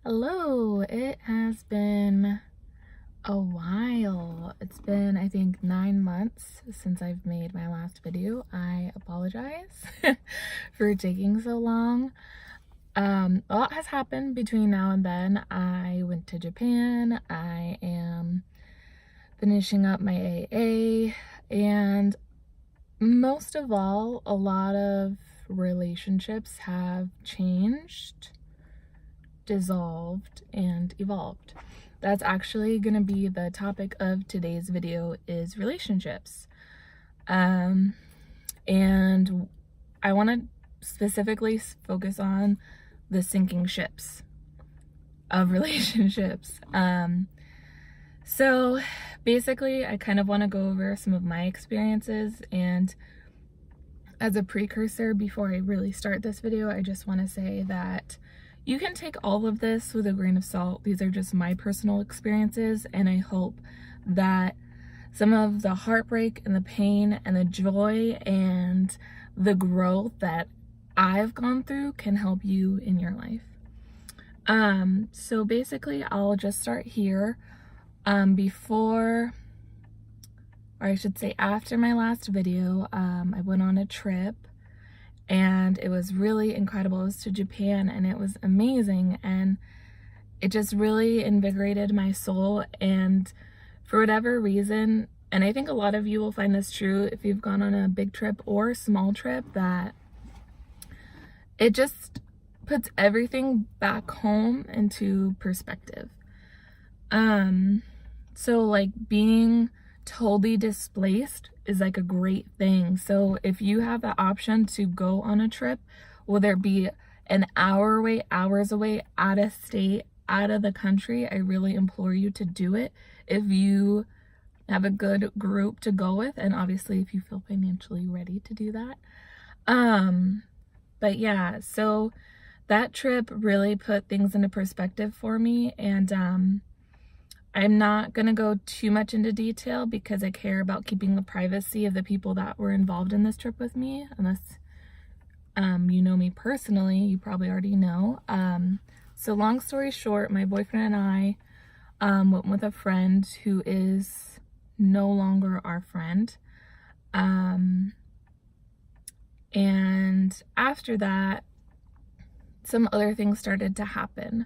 Hello, it has been a while. It's been, I think, 9 months since I've made my last video. I apologize for taking so long. A lot has happened between now and then. I went to Japan. I am finishing up my AA, and most of all, a lot of relationships have changed, dissolved, and evolved. That's actually going to be the topic of today's video, is relationships. And I want to specifically focus on the sinking ships of relationships. So basically, I kind of want to go over some of my experiences, and as a precursor, before I really start this video, I just want to say that you can take all of this with a grain of salt. These are just my personal experiences, and I hope that some of the heartbreak and the pain and the joy and the growth that I've gone through can help you in your life. So basically, I'll just start here. Before, or I should say after my last video, I went on a trip, and it was really incredible. It was to Japan, and it was amazing, and it just really invigorated my soul. And for whatever reason, and I think a lot of you will find this true if you've gone on a big trip or a small trip, that it just puts everything back home into perspective. So like being totally displaced is like a great thing. So if you have the option to go on a trip, whether it be an hour away, hours away, out of state, out of the country, I really implore you to do it if you have a good group to go with, and obviously if you feel financially ready to do that. But yeah, so that trip really put things into perspective for me, and I'm not going to go too much into detail because I care about keeping the privacy of the people that were involved in this trip with me. Unless you know me personally, you probably already know. So long story short, my boyfriend and I went with a friend who is no longer our friend. And after that, some other things started to happen.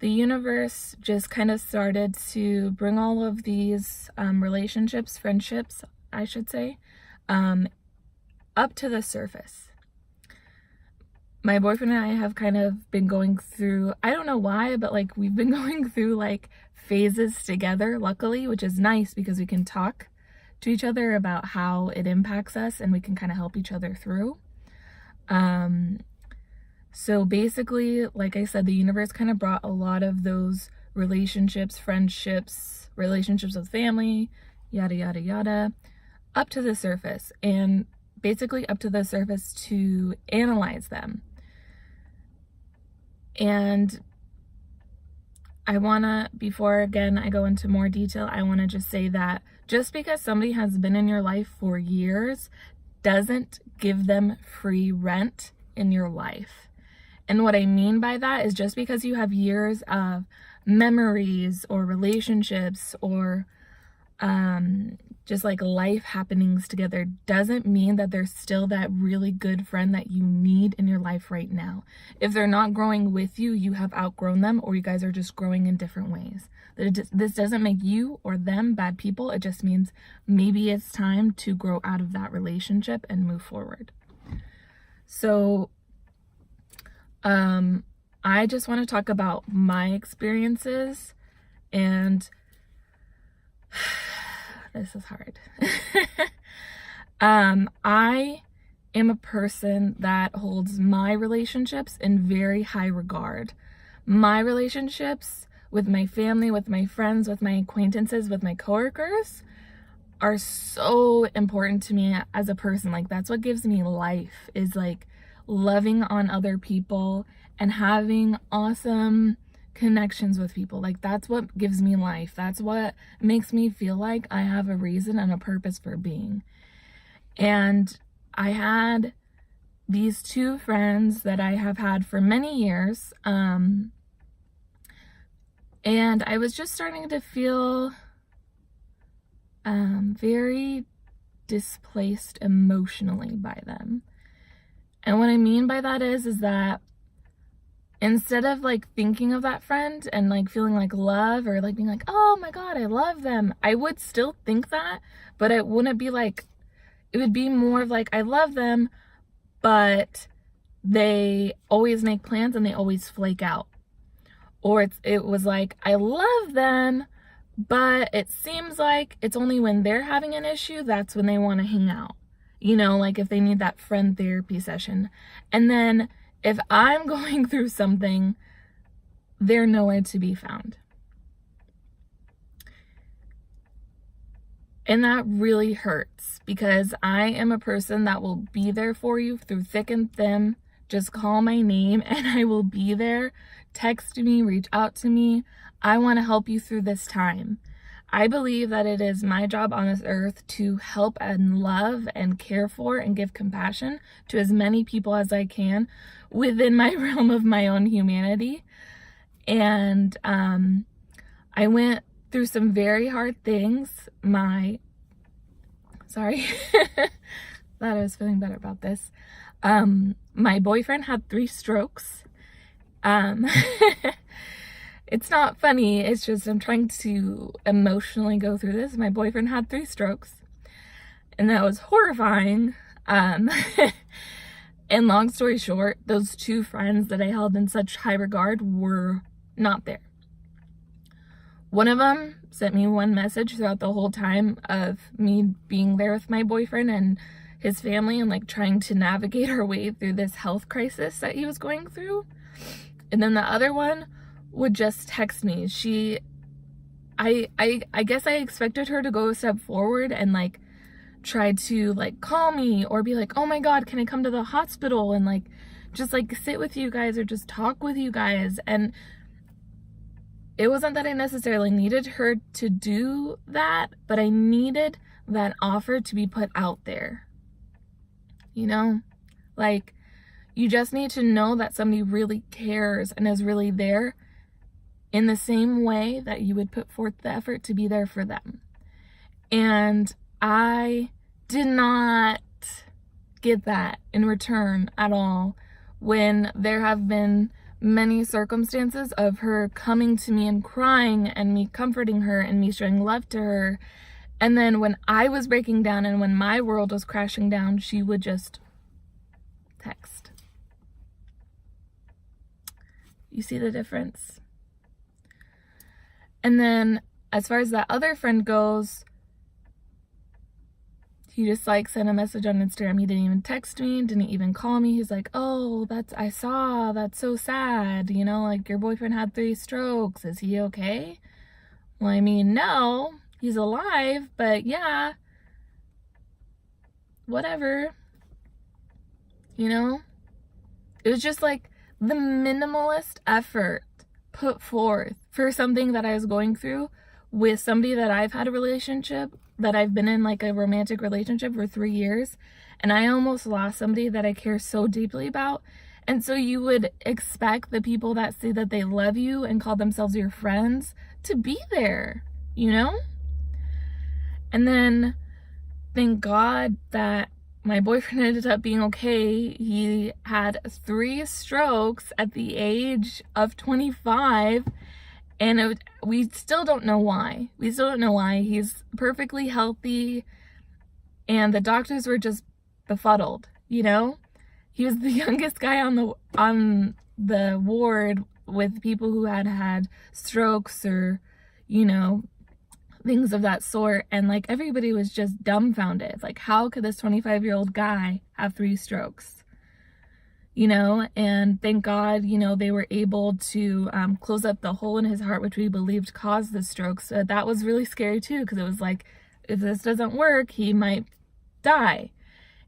The universe just kind of started to bring all of these relationships, friendships, I should say, up to the surface. My boyfriend and I have kind of been going through, I don't know why, but like we've been going through like phases together, luckily, which is nice because we can talk to each other about how it impacts us, and we can kind of help each other through. So basically, like I said, the universe kind of brought a lot of those relationships, friendships, relationships with family, yada, yada, yada, up to the surface, and basically up to the surface to analyze them. And I want to, before again I go into more detail, I want to just say that just because somebody has been in your life for years doesn't give them free rent in your life. And what I mean by that is just because you have years of memories or relationships or just like life happenings together doesn't mean that they're still that really good friend that you need in your life right now. If they're not growing with you, you have outgrown them, or you guys are just growing in different ways. This doesn't make you or them bad people. It just means maybe it's time to grow out of that relationship and move forward. So I just want to talk about my experiences, and this is hard. I am a person that holds my relationships in very high regard. My relationships with my family, with my friends, with my acquaintances, with my coworkers are so important to me as a person. Like, that's what gives me life, is like loving on other people and having awesome connections with people. Like, that's what gives me life. That's what makes me feel like I have a reason and a purpose for being. And I had these two friends that I have had for many years, and I was just starting to feel very displaced emotionally by them. And what I mean by that is that instead of like thinking of that friend and like feeling like love or like being like, oh my God, I love them, I would still think that, but it wouldn't be like, it would be more of like, I love them, but they always make plans and they always flake out. Or it was like, I love them, but it seems like it's only when they're having an issue, that's when they want to hang out. You know, like if they need that friend therapy session. And then if I'm going through something, they're nowhere to be found. And that really hurts because I am a person that will be there for you through thick and thin. Just call my name and I will be there. Text me, reach out to me. I want to help you through this time. I believe that it is my job on this earth to help and love and care for and give compassion to as many people as I can within my realm of my own humanity. And I went through some very hard things. Sorry, thought I was feeling better about this. My boyfriend had 3 strokes. It's not funny, it's just I'm trying to emotionally go through this. My boyfriend had 3 strokes, and that was horrifying. And long story short, those 2 friends that I held in such high regard were not there. One of them sent me one message throughout the whole time of me being there with my boyfriend and his family and like trying to navigate our way through this health crisis that he was going through. And then the other one would just text me. I guess I expected her to go a step forward and like try to like call me or be like, oh my God, can I come to the hospital and like just like sit with you guys or just talk with you guys. And it wasn't that I necessarily needed her to do that, but I needed that offer to be put out there. You know, like you just need to know that somebody really cares and is really there in the same way that you would put forth the effort to be there for them. And I did not get that in return at all when there have been many circumstances of her coming to me and crying and me comforting her and me showing love to her. And then when I was breaking down and when my world was crashing down, she would just text. You see the difference? And then as far as that other friend goes, he just like sent a message on Instagram. He didn't even text me, didn't even call me. He's like, oh, that's so sad. You know, like your boyfriend had 3 strokes. Is he okay? Well, I mean, no, he's alive, but yeah, whatever. You know, it was just like the minimalist effort put forth for something that I was going through with somebody that I've had a relationship, that I've been in like a romantic relationship for 3 years, and I almost lost somebody that I care so deeply about. And so you would expect the people that say that they love you and call themselves your friends to be there, you know? And then thank God that my boyfriend ended up being okay. He had 3 strokes at the age of 25, and we still don't know why. We still don't know why. He's perfectly healthy, and the doctors were just befuddled, you know? He was the youngest guy on the ward with people who had strokes or, you know, things of that sort, and like everybody was just dumbfounded. Like, how could this 25-year-old guy have 3 strokes? You know, and thank God, you know, they were able to close up the hole in his heart, which we believed caused the strokes. So that was really scary too, because it was like, if this doesn't work, he might die.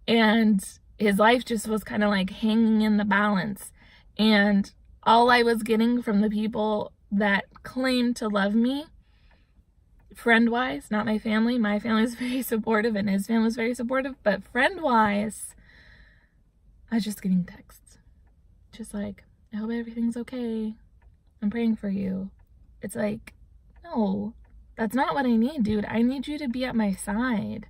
And his life just was kind of like hanging in the balance. And all I was getting from the people that claimed to love me, friend-wise, not my family. My family was very supportive and his family was very supportive, but friend-wise, I was just getting texts. Just like, I hope everything's okay. I'm praying for you. It's like, no, that's not what I need, dude. I need you to be at my side.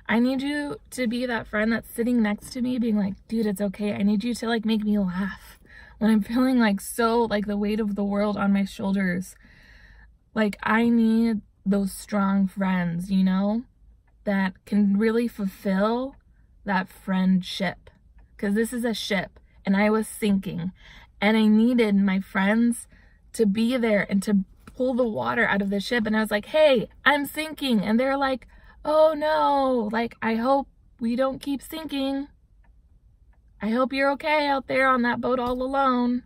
I need you to be that friend that's sitting next to me being like, dude, it's okay. I need you to like make me laugh when I'm feeling like so like the weight of the world on my shoulders. Like I need those strong friends, you know, that can really fulfill that friendship. Because this is a ship and I was sinking and I needed my friends to be there and to pull the water out of the ship. And I was like, hey, I'm sinking. And they're like, oh no, like, I hope we don't keep sinking. I hope you're okay out there on that boat all alone.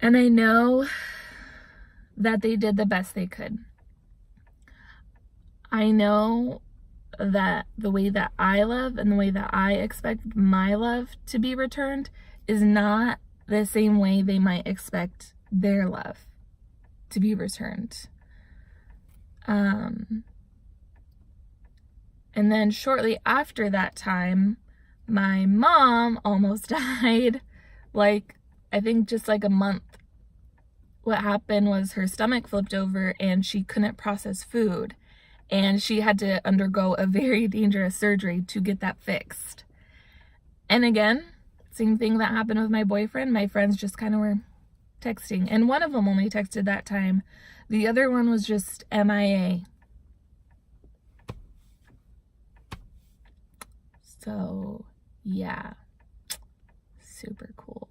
And I know that they did the best they could. I know that the way that I love and the way that I expect my love to be returned is not the same way they might expect their love to be returned. And then shortly after that time, my mom almost died. Like, I think just like a month. What happened was her stomach flipped over and she couldn't process food. And she had to undergo a very dangerous surgery to get that fixed. And again, same thing that happened with my boyfriend. My friends just kind of were texting. And one of them only texted that time. The other one was just MIA. So, yeah. Super cool.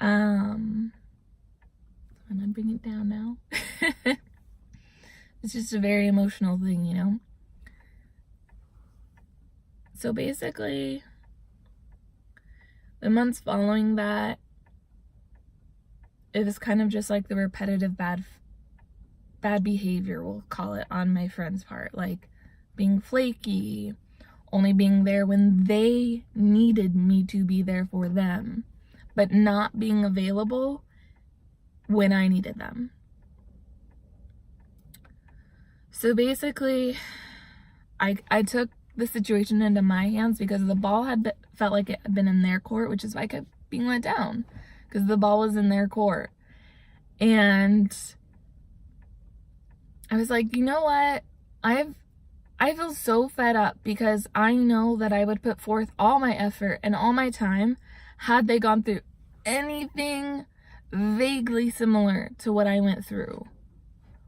I'm gonna bring it down now. It's just a very emotional thing, you know? So basically, the months following that, it was kind of just like the repetitive bad behavior, we'll call it, on my friend's part. Like being flaky, only being there when they needed me to be there for them, but not being available when I needed them. So basically, I took the situation into my hands because the ball felt like it had been in their court, which is why I kept being let down, because the ball was in their court. And I was like, you know what? I feel so fed up because I know that I would put forth all my effort and all my time had they gone through anything vaguely similar to what I went through.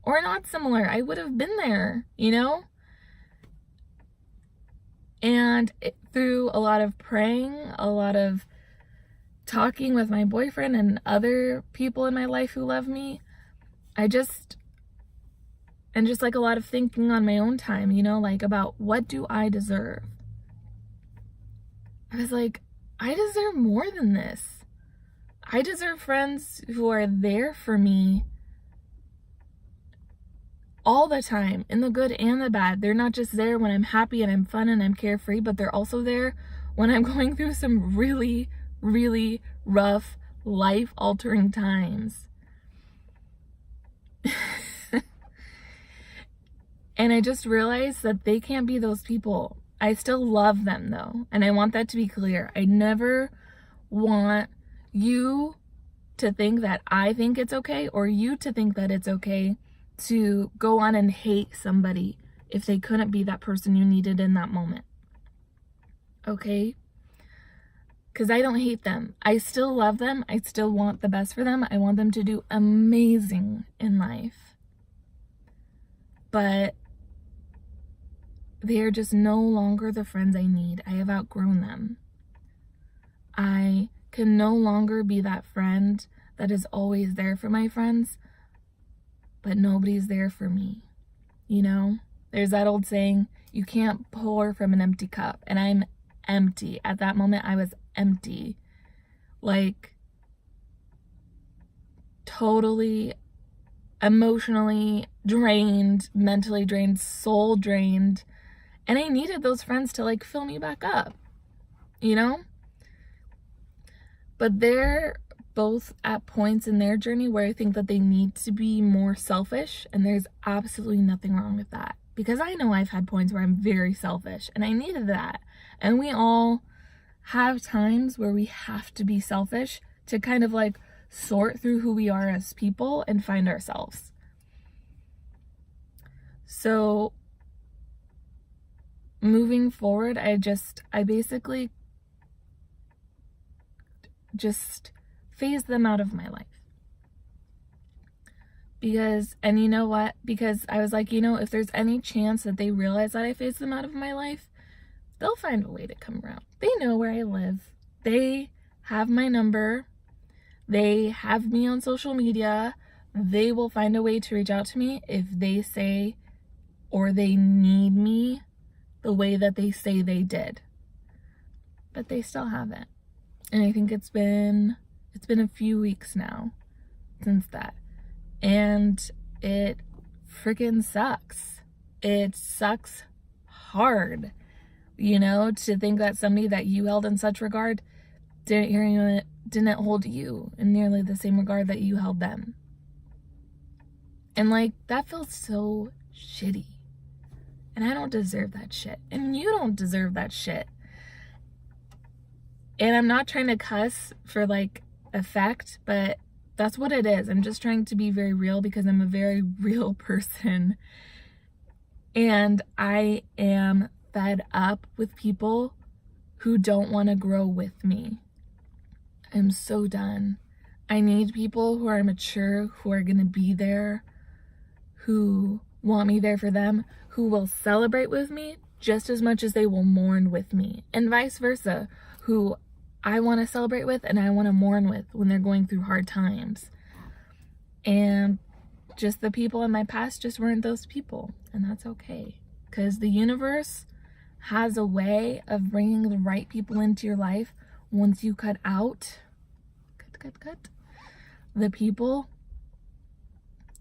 Or not similar. I would have been there, you know? And through a lot of praying, a lot of talking with my boyfriend and other people in my life who love me, and just like a lot of thinking on my own time, you know, like about what do I deserve? I was like, I deserve more than this. I deserve friends who are there for me all the time, in the good and the bad. They're not just there when I'm happy and I'm fun and I'm carefree, but they're also there when I'm going through some really, really rough, life-altering times. And I just realized that they can't be those people. I still love them though, and I want that to be clear. I never want you to think that I think it's okay, or you to think that it's okay to go on and hate somebody if they couldn't be that person you needed in that moment. Okay? Because I don't hate them. I still love them. I still want the best for them. I want them to do amazing in life. But they are just no longer the friends I need. I have outgrown them. I can no longer be that friend that is always there for my friends, but nobody's there for me. You know, there's that old saying, you can't pour from an empty cup, and I'm empty. At that moment, I was empty. Like, totally emotionally drained, mentally drained, soul drained. And I needed those friends to like fill me back up, you know? But their both at points in their journey where I think that they need to be more selfish, and there's absolutely nothing wrong with that. Because I know I've had points where I'm very selfish, and I needed that. And we all have times where we have to be selfish to kind of like sort through who we are as people and find ourselves. So moving forward, I basically just phase them out of my life. And you know what? Because I was like, if there's any chance that they realize that I phase them out of my life, they'll find a way to come around. They know where I live. They have my number. They have me on social media. They will find a way to reach out to me if they say or they need me the way that they say they did. But they still haven't. And I think it's been a few weeks now since that. And it freaking sucks. It sucks hard, to think that somebody that you held in such regard didn't hold you in nearly the same regard that you held them. And like, that feels so shitty. And I don't deserve that shit. And you don't deserve that shit. And I'm not trying to cuss for like effect, but that's what it is. I'm just trying to be very real because I'm a very real person. And I am fed up with people who don't want to grow with me. I'm so done. I need people who are mature, who are going to be there, who want me there for them, who will celebrate with me just as much as they will mourn with me, and vice versa, who I want to celebrate with and I want to mourn with when they're going through hard times. And just the people in my past just weren't those people, and that's okay, because the universe has a way of bringing the right people into your life once you cut out the people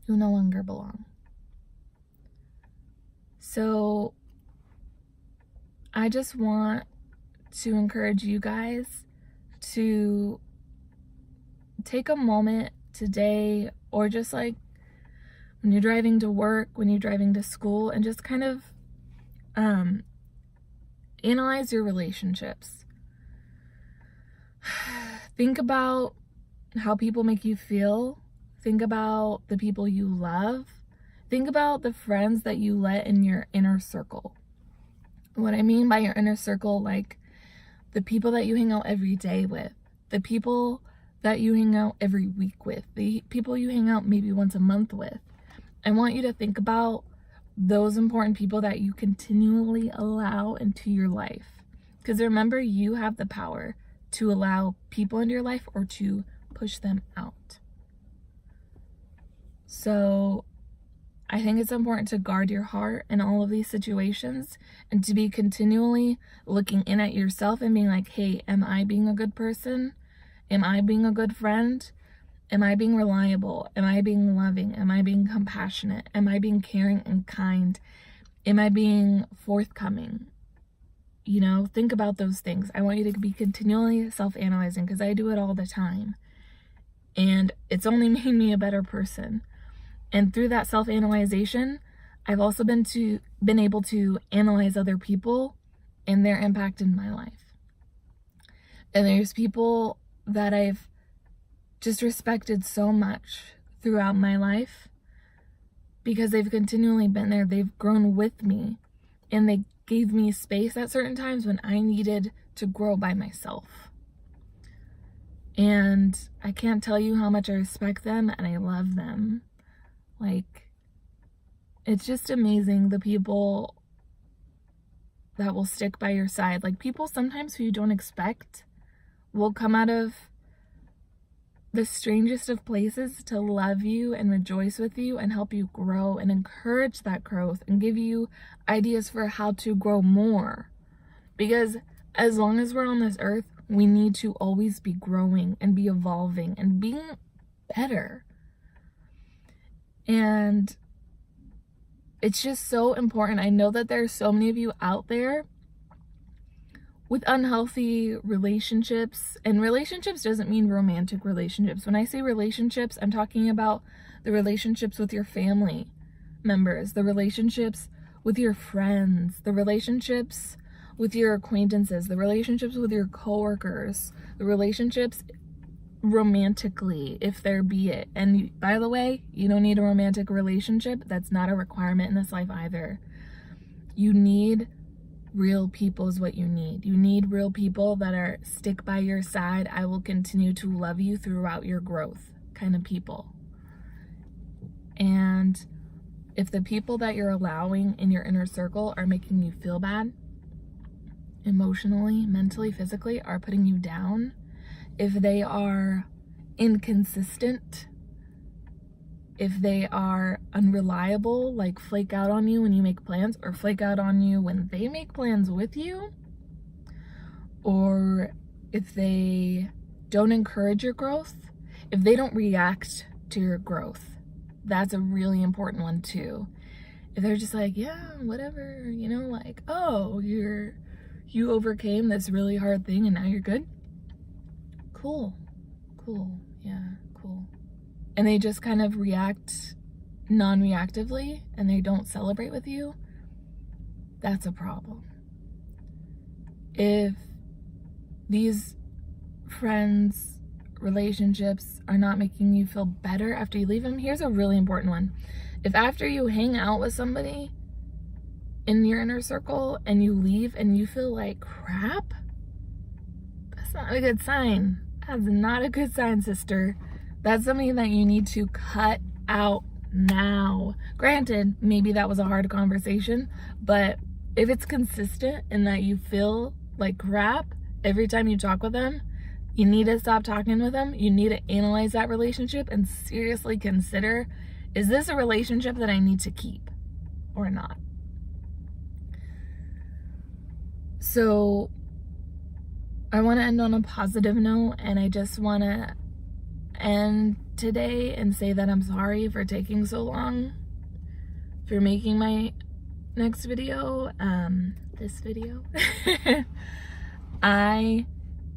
who no longer belong. So I just want to encourage you guys to take a moment today, or just like when you're driving to work, when you're driving to school, and just kind of analyze your relationships. Think about how people make you feel. Think about the people you love. Think about the friends that you let in your inner circle. What I mean by your inner circle, like the people that you hang out every day with, the people that you hang out every week with, the people you hang out maybe once a month with. I want you to think about those important people that you continually allow into your life. Because remember, you have the power to allow people into your life or to push them out. So I think it's important to guard your heart in all of these situations, and to be continually looking in at yourself and being like, hey, am I being a good person? Am I being a good friend? Am I being reliable? Am I being loving? Am I being compassionate? Am I being caring and kind? Am I being forthcoming? Think about those things. I want you to be continually self-analyzing, because I do it all the time. And it's only made me a better person. And through that self-analyzation, I've also been able to analyze other people and their impact in my life. And there's people that I've just respected so much throughout my life because they've continually been there. They've grown with me, and they gave me space at certain times when I needed to grow by myself. And I can't tell you how much I respect them and I love them. Like, it's just amazing, the people that will stick by your side. Like, people sometimes who you don't expect will come out of the strangest of places to love you and rejoice with you and help you grow and encourage that growth and give you ideas for how to grow more. Because as long as we're on this earth, we need to always be growing and be evolving and being better. And it's just so important. I know that there's so many of you out there with unhealthy relationships, and relationships doesn't mean romantic relationships. When I say relationships, I'm talking about the relationships with your family members, the relationships with your friends, the relationships with your acquaintances, the relationships with your coworkers, the relationships romantically, if there be it. And by the way, you don't need a romantic relationship. That's not a requirement in this life either. You need real people is what you need. You need real people that are stick by your side. I will continue to love you throughout your growth kind of people. And if the people that you're allowing in your inner circle are making you feel bad, emotionally, mentally, physically, are putting you down, if they are inconsistent, if they are unreliable, like flake out on you when you make plans, or flake out on you when they make plans with you, or if they don't encourage your growth, if they don't react to your growth, that's a really important one too. If they're just like, yeah, whatever, you know, like, oh, you overcame this really hard thing and now you're good. Cool, yeah, cool. And they just kind of react non-reactively and they don't celebrate with you, that's a problem. If these friends, relationships are not making you feel better after you leave them, here's a really important one. If after you hang out with somebody in your inner circle and you leave and you feel like crap, that's not a good sign. That's not a good sign, sister. That's something that you need to cut out now. Granted, maybe that was a hard conversation, but if it's consistent in that you feel like crap every time you talk with them, you need to stop talking with them. You need to analyze that relationship and seriously consider, is this a relationship that I need to keep or not? So I want to end on a positive note, and I just want to end today and say that I'm sorry for taking so long for making my next video, this video. I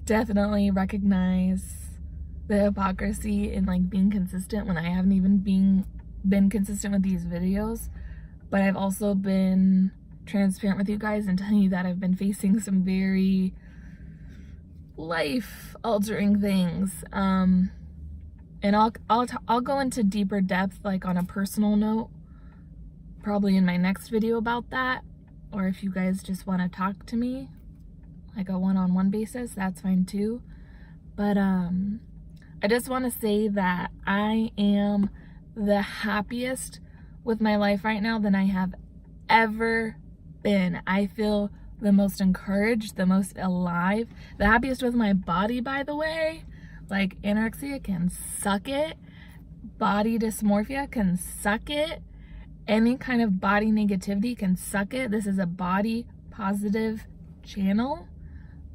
definitely recognize the hypocrisy in like being consistent when I haven't even been consistent with these videos, but I've also been transparent with you guys and telling you that I've been facing some very life-altering things, and I'll go into deeper depth, like on a personal note, probably in my next video about that, or if you guys just want to talk to me like a one-on-one basis, that's fine too. But I just want to say that I am the happiest with my life right now than I have ever been. I feel the most encouraged, the most alive, the happiest with my body, by the way. Like, anorexia can suck it, body dysmorphia can suck it, any kind of body negativity can suck it. This is a body positive channel.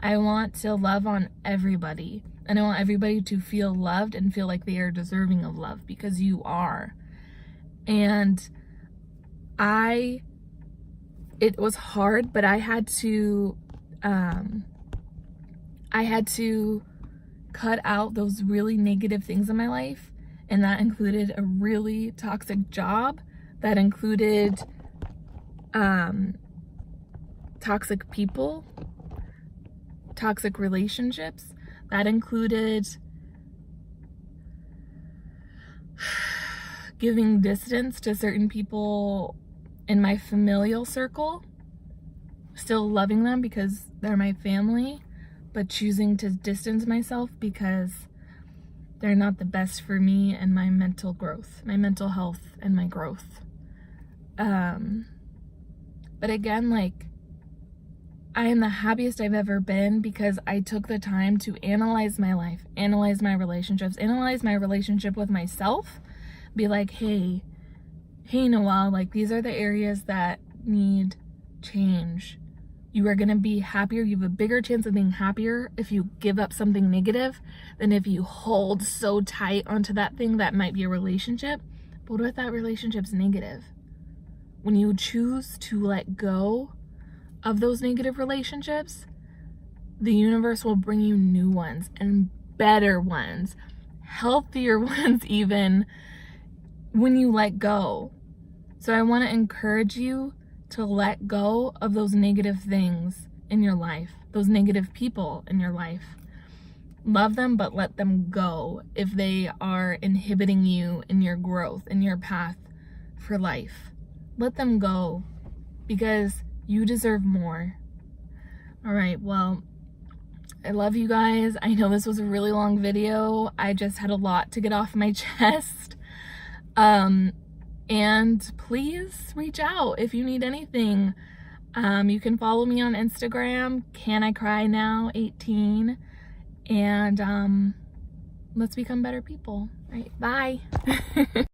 I want to love on everybody, and I want everybody to feel loved and feel like they are deserving of love, because you are. And it was hard, but I had to cut out those really negative things in my life, and that included a really toxic job, that included toxic people, toxic relationships, that included giving distance to certain people in my familial circle, still loving them because they're my family, but choosing to distance myself because they're not the best for me and my mental growth, my mental health and my growth. But again, like, I am the happiest I've ever been because I took the time to analyze my life, analyze my relationships, analyze my relationship with myself, be like, hey Noelle, like, these are the areas that need change. You are going to be happier. You have a bigger chance of being happier if you give up something negative than if you hold so tight onto that thing that might be a relationship. But what if that relationship's negative? When you choose to let go of those negative relationships, the universe will bring you new ones and better ones, healthier ones even, when you let go. So I want to encourage you to let go of those negative things in your life, those negative people in your life. Love them, but let them go if they are inhibiting you in your growth, in your path for life. Let them go, because you deserve more. All right, well, I love you guys. I know this was a really long video. I just had a lot to get off my chest. And please reach out if you need anything. You can follow me on Instagram, Can I Cry Now 18, and let's become better people. All right, bye.